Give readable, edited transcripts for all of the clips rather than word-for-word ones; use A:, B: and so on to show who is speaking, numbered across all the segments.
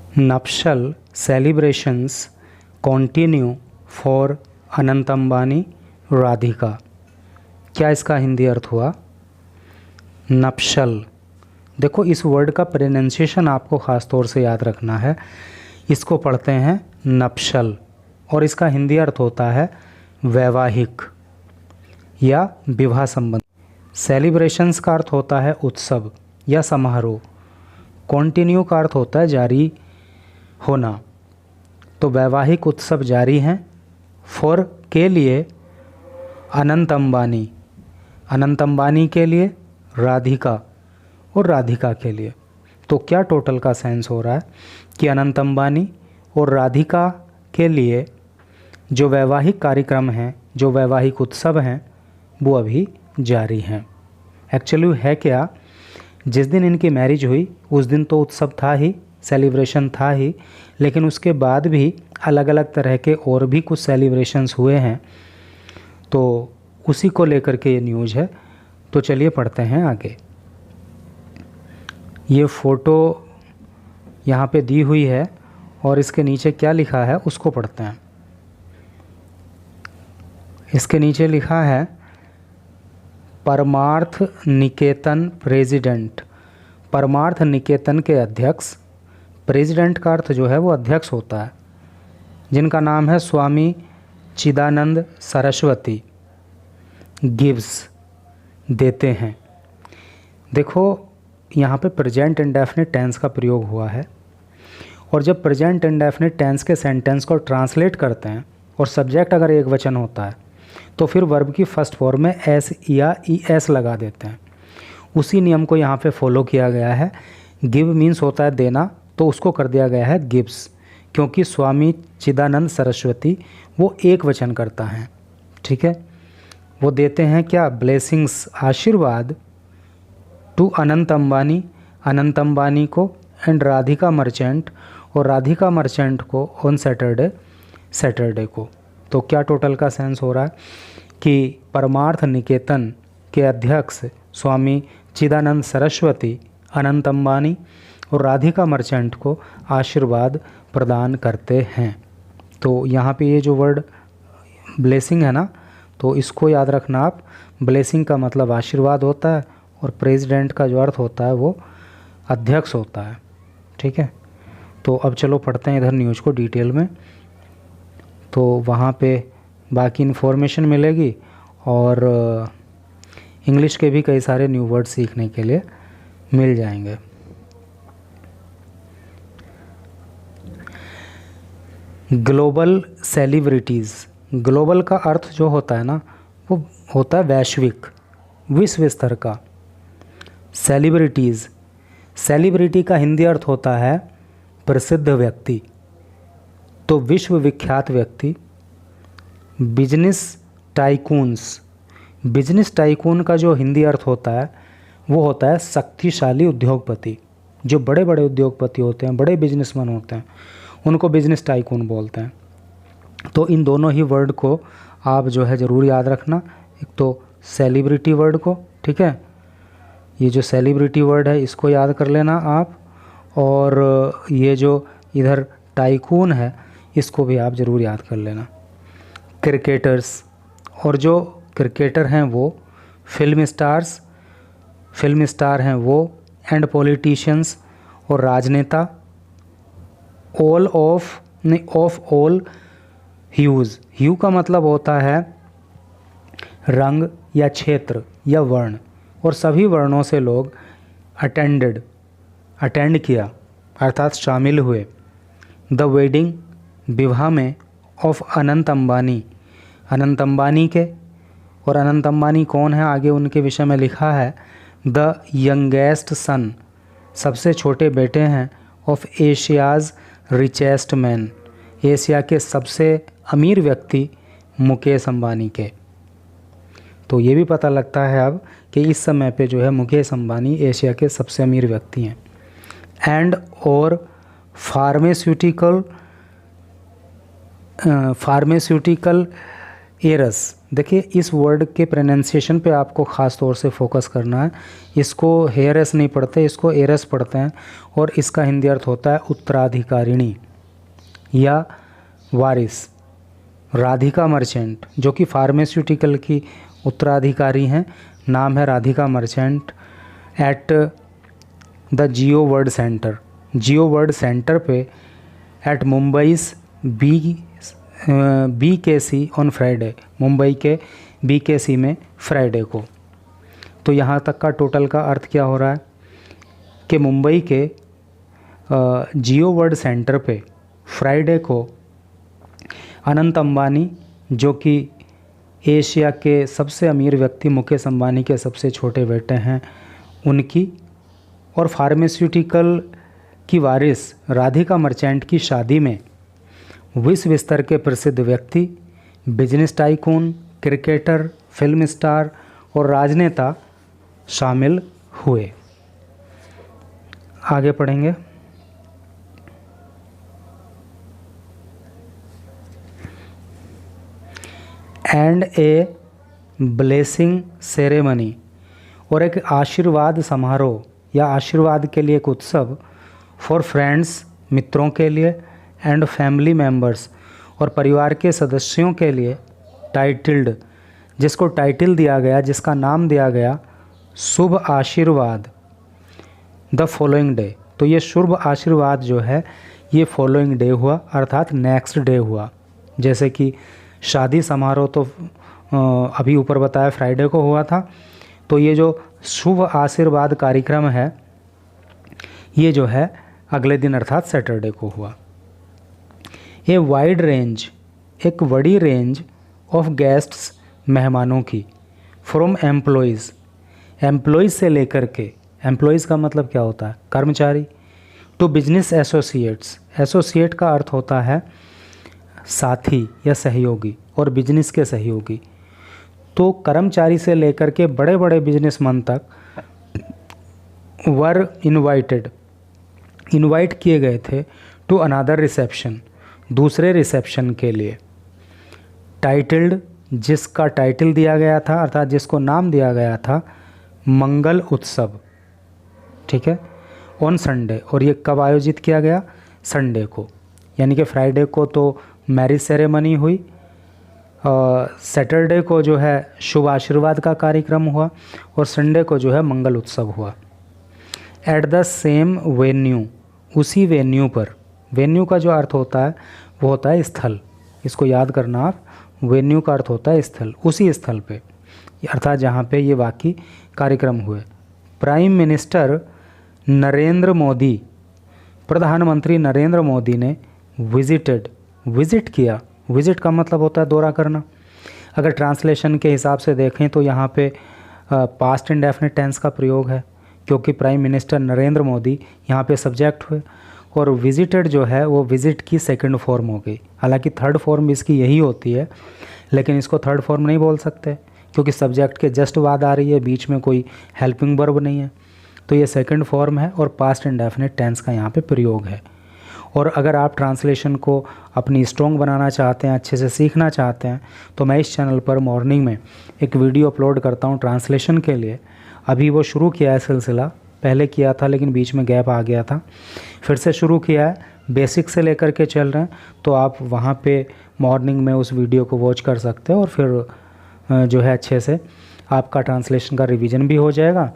A: नप्शल celebrations continue for Anant Ambani Radhika. क्या इसका हिंदी अर्थ हुआ? नप्शल। देखो इस वर्ड का प्रोनाउंसिएशन आपको ख़ास तौर से याद रखना है। इसको पढ़ते हैं नप्शल और इसका हिंदी अर्थ होता है वैवाहिक या विवाह संबंध। सेलिब्रेशंस का अर्थ होता है उत्सव या समारोह। कॉन्टिन्यू का अर्थ होता है जारी होना। तो वैवाहिक उत्सव जारी हैं फॉर के लिए अनंत अंबानी, अनंत अंबानी के लिए, राधिका और राधिका के लिए। तो क्या टोटल का सेंस हो रहा है कि अनंत अंबानी और राधिका के लिए जो वैवाहिक कार्यक्रम हैं, जो वैवाहिक उत्सव हैं, वो अभी जारी हैं। एक्चुअली है क्या, जिस दिन इनकी मैरिज हुई उस दिन तो उत्सव था ही, सेलिब्रेशन था ही, लेकिन उसके बाद भी अलग अलग तरह के और भी कुछ सेलिब्रेशंस हुए हैं। तो उसी को लेकर के ये न्यूज़ है। तो चलिए पढ़ते हैं आगे। ये फ़ोटो यहाँ पे दी हुई है और इसके नीचे क्या लिखा है उसको पढ़ते हैं। इसके नीचे लिखा है परमार्थ निकेतन प्रेसिडेंट। परमार्थ निकेतन के अध्यक्ष, प्रेसिडेंट का अर्थ जो है वो अध्यक्ष होता है, जिनका नाम है स्वामी चिदानंद सरस्वती, गिव्स देते हैं। देखो यहाँ पे प्रेजेंट इंडेफिनिट टेंस का प्रयोग हुआ है और जब प्रेजेंट इंडेफिनिट टेंस के सेंटेंस को ट्रांसलेट करते हैं और सब्जेक्ट अगर एक वचन होता है तो फिर वर्ब की फर्स्ट फॉर्म में एस या ई एस लगा देते हैं। उसी नियम को यहाँ पे फॉलो किया गया है। गिव मीन्स होता है देना, तो उसको कर दिया गया है गिव्स, क्योंकि स्वामी चिदानंद सरस्वती वो एक वचन करता है। ठीक है, वो देते हैं क्या? ब्लेसिंग्स, आशीर्वाद, टू अनंत अंबानी, अनंत अंबानी को, एंड राधिका मर्चेंट, और राधिका मर्चेंट को ऑन सैटरडे, सैटरडे को। तो क्या टोटल का सेंस हो रहा है कि परमार्थ निकेतन के अध्यक्ष स्वामी चिदानंद सरस्वती अनंत अंबानी और राधिका मर्चेंट को आशीर्वाद प्रदान करते हैं। तो यहाँ पे ये जो वर्ड ब्लेसिंग है ना, तो इसको याद रखना आप। ब्लेसिंग का मतलब आशीर्वाद होता है और प्रेसिडेंट का जो अर्थ होता है वो अध्यक्ष होता है। ठीक है, तो अब चलो पढ़ते हैं इधर न्यूज़ को डिटेल में। तो वहाँ पे बाकी इन्फॉर्मेशन मिलेगी और इंग्लिश के भी कई सारे न्यू वर्ड सीखने के लिए मिल जाएंगे। Global celebrities. ग्लोबल का अर्थ जो होता है ना वो होता है वैश्विक, विश्व स्तर का। सेलिब्रिटीज़, सेलिब्रिटी का हिंदी अर्थ होता है प्रसिद्ध व्यक्ति। तो विश्व विख्यात व्यक्ति। बिजनेस टाइकून्स, बिजनेस टाइकून का जो हिंदी अर्थ होता है वो होता है शक्तिशाली उद्योगपति। जो बड़े बड़े उद्योगपति होते हैं, बड़े बिजनेसमैन होते हैं, उनको बिजनेस टाइकून बोलते हैं। तो इन दोनों ही वर्ड को आप जो है ज़रूर याद रखना। एक तो सेलिब्रिटी वर्ड को, ठीक है, ये जो सेलिब्रिटी वर्ड है इसको याद कर लेना आप, और ये जो इधर टाइकून है इसको भी आप ज़रूर याद कर लेना। क्रिकेटर्स, और जो क्रिकेटर हैं वो फिल्म स्टार्स, फिल्म स्टार हैं वो, एंड पॉलिटिशियंस, और राजनेता। ऑल ऑफ ऑल ह्यूज़, ह्यू का मतलब होता है रंग या क्षेत्र या वर्ण, और सभी वर्णों से लोग अटेंडेड, अटेंड किया अर्थात शामिल हुए। द वेडिंग, विवाह में, ऑफ अनंत अंबानी, अनंत अंबानी के। और अनंत अंबानी कौन है आगे उनके विषय में लिखा है द यंगेस्ट सन, सबसे छोटे बेटे हैं, of Asia's richest man, Asia के सबसे अमीर व्यक्ति मुकेश अंबानी के। तो ये भी पता लगता है अब कि इस समय पे जो है मुकेश अंबानी एशिया के सबसे अमीर व्यक्ति हैं। एंड और फार्मास्यूटिकल एरस। देखिए इस वर्ड के प्रोनाउंसिएशन पे आपको ख़ास तौर से फोकस करना है। इसको हेयरस नहीं पढ़ते, इसको एरस पढ़ते हैं। और इसका हिंदी अर्थ होता है उत्तराधिकारिणी या वारिस। राधिका मर्चेंट जो कि फार्मास्यूटिकल की उत्तराधिकारी हैं, नाम है Radhika Merchant. At the Jio World Centre, Jio World Centre पे at Mumbai's BKC on Friday, Mumbai के BKC में फ्राइडे को। तो यहाँ तक का टोटल का अर्थ क्या हो रहा है कि मुंबई के जियो वर्ल्ड सेंटर पे फ्राइडे को अनंत अंबानी जो कि एशिया के सबसे अमीर व्यक्ति मुकेश अंबानी के सबसे छोटे बेटे हैं, उनकी और फार्मास्यूटिकल की वारिस राधिका मर्चेंट की शादी में विश्व स्तर के प्रसिद्ध व्यक्ति, business tycoon, cricketer, film star और राजनेता शामिल हुए। आगे पढ़ेंगे। एंड ए ब्लेसिंग सेरेमनी, और एक आशीर्वाद समारोह या आशीर्वाद के लिए एक उत्सव, फॉर फ्रेंड्स, मित्रों के लिए, एंड फैमिली मेंबर्स, और परिवार के सदस्यों के लिए, टाइटल्ड, जिसको टाइटल दिया गया, जिसका नाम दिया गया शुभ आशीर्वाद, द फॉलोइंग डे। तो ये शुभ आशीर्वाद जो है ये फॉलोइंग डे हुआ, अर्थात नेक्स्ट डे हुआ। जैसे कि शादी समारोह तो अभी ऊपर बताया फ्राइडे को हुआ था, तो ये जो शुभ आशीर्वाद कार्यक्रम है ये जो है अगले दिन अर्थात सैटरडे को हुआ। ए वाइड रेंज, एक बड़ी रेंज ऑफ गेस्ट्स, मेहमानों की, फ्रॉम एम्प्लॉयज़, एम्प्लॉयज़ से लेकर के, एम्प्लॉयज़ का मतलब क्या होता है, कर्मचारी, टू बिजनेस एसोसिएट्स, एसोसिएट का अर्थ होता है साथी या सहयोगी, और बिजनेस के सहयोगी। तो कर्मचारी से लेकर के बड़े बड़े बिजनेसमैन तक वर इनवाइट किए गए थे टू अनदर रिसेप्शन, दूसरे रिसेप्शन के लिए। टाइटल्ड, जिसका टाइटल दिया गया था अर्थात जिसको नाम दिया गया था मंगल उत्सव, ठीक है, ऑन संडे। और ये कब आयोजित किया गया, संडे को, यानी कि फ्राइडे को तो मैरिज सेरेमनी हुई, सैटरडे को जो है शुभ आशीर्वाद का कार्यक्रम हुआ, और संडे को जो है मंगल उत्सव हुआ। एट द सेम वेन्यू, उसी वेन्यू पर, वेन्यू का जो अर्थ होता है वो होता है स्थल, इसको याद करना आप, वेन्यू का अर्थ होता है स्थल, उसी स्थल पे अर्थात जहाँ पे ये बाकी कार्यक्रम हुए। प्राइम मिनिस्टर नरेंद्र मोदी, प्रधानमंत्री नरेंद्र मोदी ने विजिट किया, विजिट का मतलब होता है दौरा करना। अगर ट्रांसलेशन के हिसाब से देखें तो यहाँ पे पास्ट इंडेफिनिट टेंस का प्रयोग है, क्योंकि प्राइम मिनिस्टर नरेंद्र मोदी यहाँ पे सब्जेक्ट हुए, और विजिटेड जो है वो विजिट की सेकंड फॉर्म हो गई। हालांकि थर्ड फॉर्म इसकी यही होती है, लेकिन इसको थर्ड फॉर्म नहीं बोल सकते क्योंकि सब्जेक्ट के जस्ट बाद आ रही है, बीच में कोई हेल्पिंग वर्ब नहीं है, तो ये सेकंड फॉर्म है और पास्ट इंडेफिनिट टेंस का यहाँ पे प्रयोग है। और अगर आप ट्रांसलेशन को अपनी स्ट्रॉन्ग बनाना चाहते हैं, अच्छे से सीखना चाहते हैं, तो मैं इस चैनल पर मॉर्निंग में एक वीडियो अपलोड करता हूँ ट्रांसलेशन के लिए। अभी वो शुरू किया है सिलसिला, पहले किया था लेकिन बीच में गैप आ गया था, फिर से शुरू किया है, बेसिक से लेकर के चल रहे हैं। तो आप वहाँ पे मॉर्निंग में उस वीडियो को वॉच कर सकते हैं और फिर जो है अच्छे से आपका ट्रांसलेशन का रिवीजन भी हो जाएगा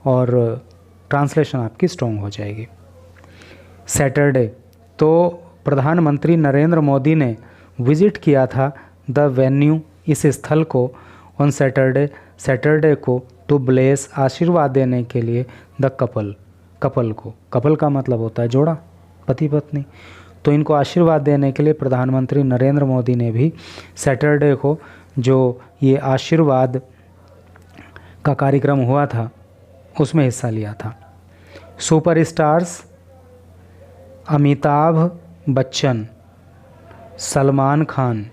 A: और ट्रांसलेशन आपकी स्ट्रॉन्ग हो जाएगी। सैटरडे, तो प्रधानमंत्री नरेंद्र मोदी ने विज़िट किया था द वेन्यू, इस स्थल को, ऑन सैटरडे को, टू ब्लेस, आशीर्वाद देने के लिए, द कपल को, कपल का मतलब होता है जोड़ा, पति पत्नी, तो इनको आशीर्वाद देने के लिए प्रधानमंत्री नरेंद्र मोदी ने भी सैटरडे को जो ये आशीर्वाद का कार्यक्रम हुआ था उसमें हिस्सा लिया था। सुपरस्टार्स, अमिताभ बच्चन, सलमान खान,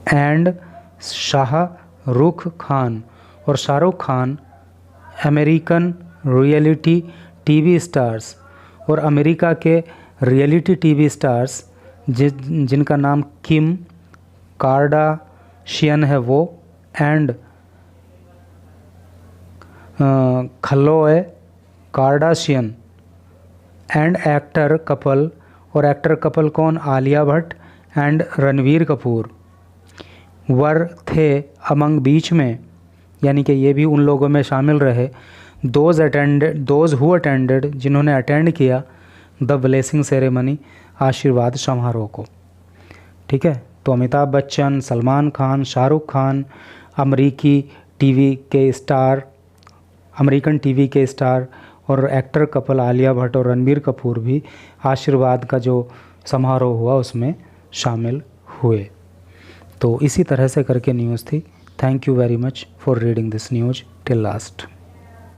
A: एंड शाहरुख खान, और Shahrukh Khan American reality TV stars और अमेरिका के रियलिटी टीवी स्टार्स जिनका नाम किम कार्दाशियन है वो, and Khloe Kardashian, and actor couple, और एक्टर कपल कौन, आलिया भट्ट एंड रणवीर कपूर, वर थे अमंग बीच में, यानी कि ये भी उन लोगों में शामिल रहे, दोज हु अटेंडेड, जिन्होंने अटेंड किया द ब्लेसिंग सेरेमनी, आशीर्वाद समारोह को। ठीक है, तो अमिताभ बच्चन, सलमान खान, शाहरुख खान, अमेरिकन टीवी के स्टार और एक्टर कपल आलिया भट्ट और रणबीर कपूर भी आशीर्वाद का जो समारोह हुआ उसमें शामिल हुए। तो इसी तरह से करके न्यूज़ थी। Thank you very much for reading this news till last.